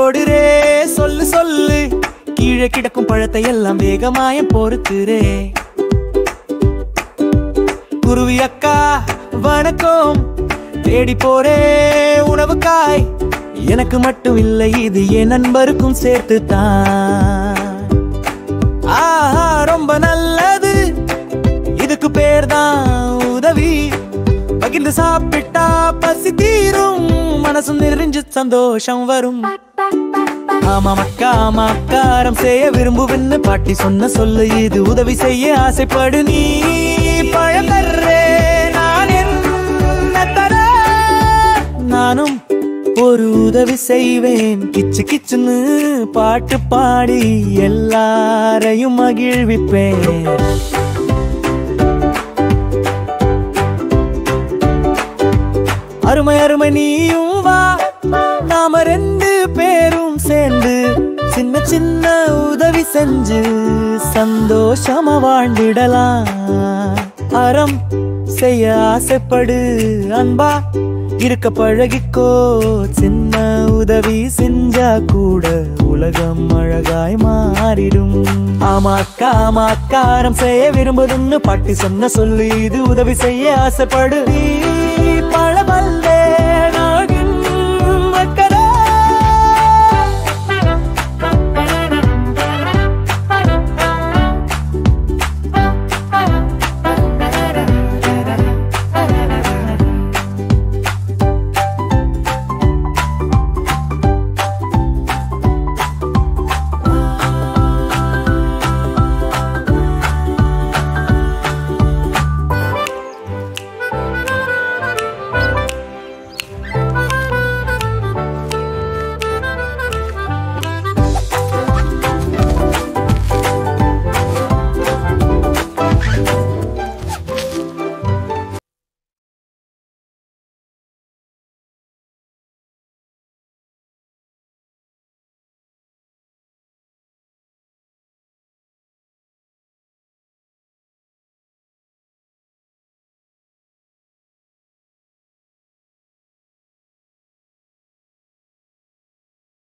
போடுறே சொல்லு சொல்லு கீழே கிடக்கும் பழத்தை எல்லாம் வேகமாயம் பொறுத்துறே குருவி அக்கா வணக்கம் தேடி போறே உணவுக்காய் எனக்கு மட்டும் இல்லை இது என் நண்பருக்கும் சேர்த்துத்தான் ஆஹா ரொம்ப நல்லது இதுக்கு பேர்தான் உதவி பகிர்ந்து சாப்பிட்டா பசி தீரும் மனசும் நிறைஞ்சு சந்தோஷம் வரும் ஆமாம் அக்காரம் செய்ய விரும்புவன்னு பாட்டி சொன்ன சொல்லு இது உதவி செய்ய ஆசைப்படு நீ பழம் தர்றே நான் என்ன தர நானும் ஒரு உதவி செய்வேன் கிச்சு கிச்சுன்னு பாட்டு பாடி எல்லாரையும் மகிழ்விப்பேன் அருமை அருமை நீயும் வா நாம ரெண்டு பேரும் சேர்ந்து சின்ன சின்ன உதவி செஞ்சு சந்தோஷமா வாழ்ந்திடலாம் அறம் செய்ய ஆசைப்படு அன்பா இருக்க பழகிக்கோ சின்ன உதவி செஞ்சா கூட உலகம் அழகாய் மாறிடும் ஆமா அக்காரம் செய்ய விரும்புதுன்னு பாட்டி சொன்ன சொல்லு இது உதவி செய்ய ஆசைப்படு பழவல்ல